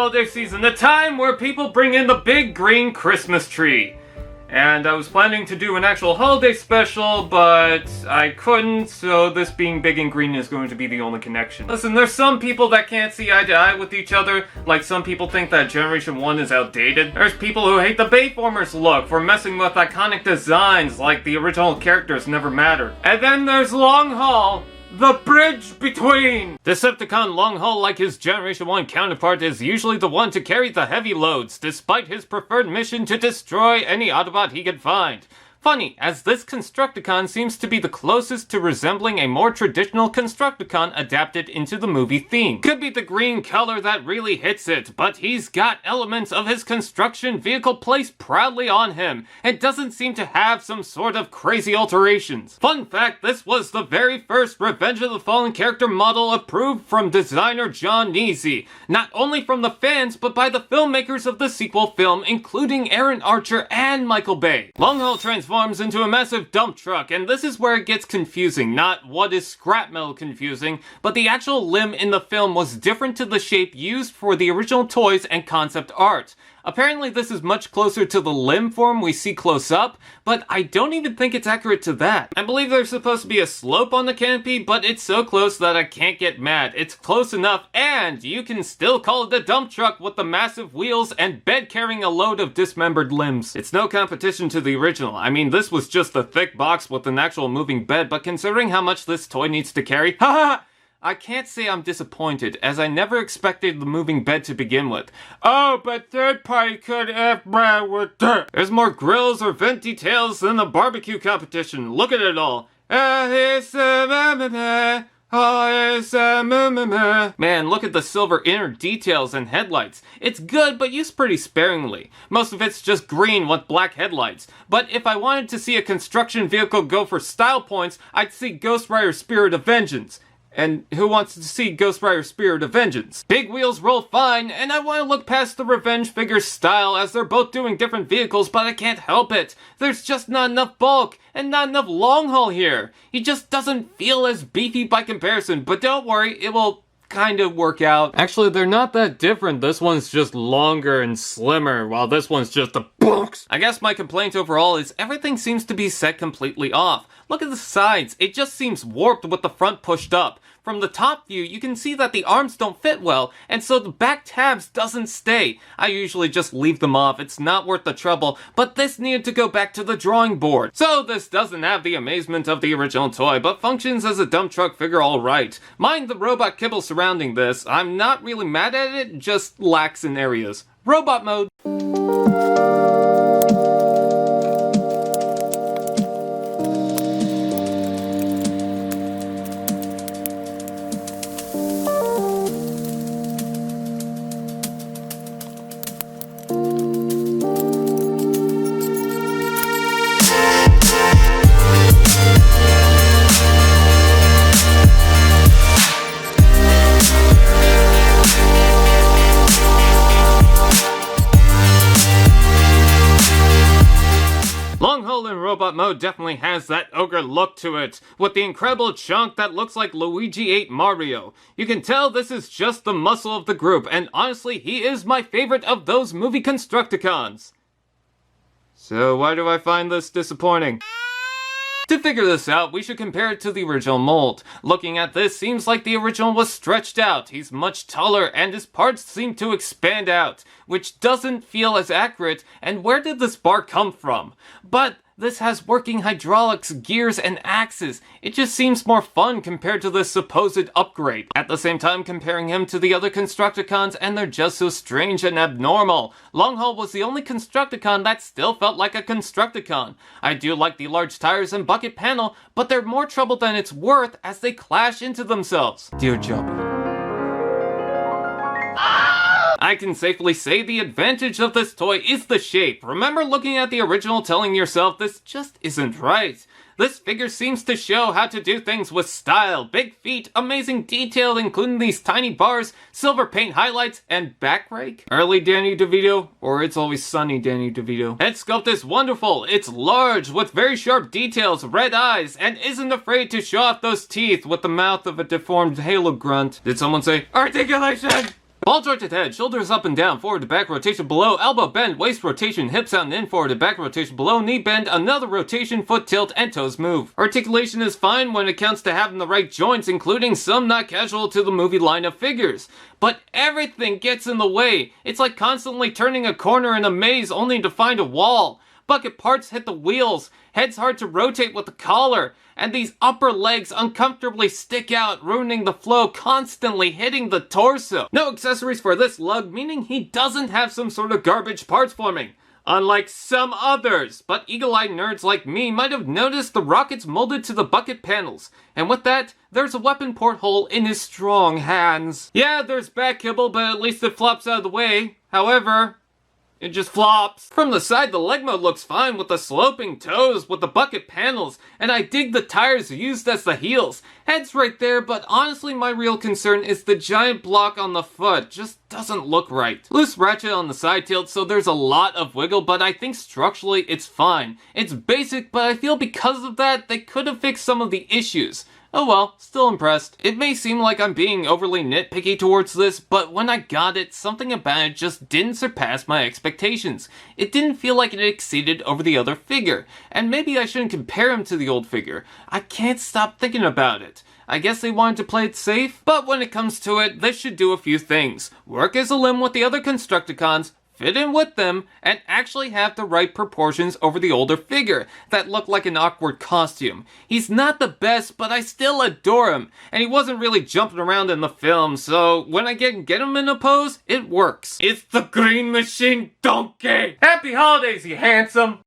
holiday season, the time where people bring in the big green Christmas tree. And I was planning to do an actual holiday special, but I couldn't, so this being big and green is going to be the only connection. Listen, there's some people that can't see eye to eye with each other, like some people think that Generation 1 is outdated. There's people who hate the Bayformers look for messing with iconic designs like the original characters never mattered. And then there's Long Haul, the bridge between! Decepticon Long Haul, like his Generation 1 counterpart, is usually the one to carry the heavy loads, despite his preferred mission to destroy any Autobot he can find. Funny, as this Constructicon seems to be the closest to resembling a more traditional Constructicon adapted into the movie theme. Could be the green color that really hits it, but he's got elements of his construction vehicle placed proudly on him, and doesn't seem to have some sort of crazy alterations. Fun fact, this was the very first Revenge of the Fallen character model approved from designer John Neasy, not only from the fans, but by the filmmakers of the sequel film, including Aaron Archer and Michael Bay. Long Haul transforms into a massive dump truck, and this is where it gets confusing. Not what is scrap metal confusing, but the actual limb in the film was different to the shape used for the original toys and concept art. Apparently this is much closer to the limb form we see close up, but I don't even think it's accurate to that. I believe there's supposed to be a slope on the canopy, but it's so close that I can't get mad. It's close enough, and you can still call it a dump truck with the massive wheels and bed carrying a load of dismembered limbs. It's no competition to the original. I mean, this was just a thick box with an actual moving bed, but considering how much this toy needs to carry, haha! I can't say I'm disappointed, as I never expected the moving bed to begin with. Oh, but third party could have with dirt. There's more grills or vent details than the barbecue competition. Look at it all. Man, look at the silver inner details and headlights. It's good, but used pretty sparingly. Most of it's just green with black headlights. But if I wanted to see a construction vehicle go for style points, I'd see Ghost Rider Spirit of Vengeance. And who wants to see Ghost Rider Spirit of Vengeance? Big wheels roll fine, and I want to look past the Revenge figure style as they're both doing different vehicles, but I can't help it. There's just not enough bulk, and not enough long haul here. He just doesn't feel as beefy by comparison, but don't worry, it will kind of work out. Actually, they're not that different. This one's just longer and slimmer, while this one's just a box. I guess my complaint overall is everything seems to be set completely off. Look at the sides, it just seems warped with the front pushed up. From the top view, you can see that the arms don't fit well, and so the back tabs doesn't stay. I usually just leave them off, it's not worth the trouble, but this needed to go back to the drawing board. So this doesn't have the amazement of the original toy, but functions as a dump truck figure alright. Mind the robot kibble surrounding this, I'm not really mad at it, just lacks in areas. Robot mode. Long Haul in robot mode definitely has that ogre look to it, with the incredible chunk that looks like Luigi ate Mario. You can tell this is just the muscle of the group, and honestly, he is my favorite of those movie Constructicons. So why do I find this disappointing? To figure this out, we should compare it to the original mold. Looking at this, seems like the original was stretched out. He's much taller, and his parts seem to expand out, which doesn't feel as accurate, and where did this bar come from? But this has working hydraulics, gears, and axes. It just seems more fun compared to this supposed upgrade. At the same time, comparing him to the other Constructicons, and they're just so strange and abnormal. Long Haul was the only Constructicon that still felt like a Constructicon. I do like the large tires and bucket panel, but they're more trouble than it's worth as they clash into themselves. Dear Joby. I can safely say the advantage of this toy is the shape. Remember looking at the original telling yourself this just isn't right. This figure seems to show how to do things with style, big feet, amazing detail including these tiny bars, silver paint highlights, and back rake. Early Danny DeVito, or It's Always Sunny Danny DeVito. Head sculpt is wonderful, it's large with very sharp details, red eyes, and isn't afraid to show off those teeth with the mouth of a deformed Halo grunt. Did someone say, articulation? Ball jointed head, shoulders up and down, forward to back rotation below, elbow bend, waist rotation, hips out and in, forward to back rotation below, knee bend, another rotation, foot tilt, and toes move. Articulation is fine when it comes to having the right joints, including some not casual to the movie line of figures. But everything gets in the way. It's like constantly turning a corner in a maze only to find a wall. Bucket parts hit the wheels, head's hard to rotate with the collar, and these upper legs uncomfortably stick out, ruining the flow, constantly hitting the torso. No accessories for this lug, meaning he doesn't have some sort of garbage parts forming, unlike some others. But eagle-eyed nerds like me might have noticed the rockets molded to the bucket panels, and with that, there's a weapon porthole in his strong hands. Yeah, there's back kibble, but at least it flops out of the way. However, it just flops. From the side, the leg mode looks fine with the sloping toes with the bucket panels, and I dig the tires used as the heels. Head's right there, but honestly my real concern is the giant block on the foot. Just doesn't look right. Loose ratchet on the side tilt, so there's a lot of wiggle, but I think structurally it's fine. It's basic, but I feel because of that, they could have fixed some of the issues. Oh well, still impressed. It may seem like I'm being overly nitpicky towards this, but when I got it, something about it just didn't surpass my expectations. It didn't feel like it exceeded over the other figure, and maybe I shouldn't compare him to the old figure. I can't stop thinking about it. I guess they wanted to play it safe, but when it comes to it, this should do a few things. Work as a limb with the other Constructicons, fit in with them, and actually have the right proportions over the older figure that look like an awkward costume. He's not the best, but I still adore him, and he wasn't really jumping around in the film, so when I get him in a pose, it works. It's the Green Machine Donkey! Happy holidays, you handsome!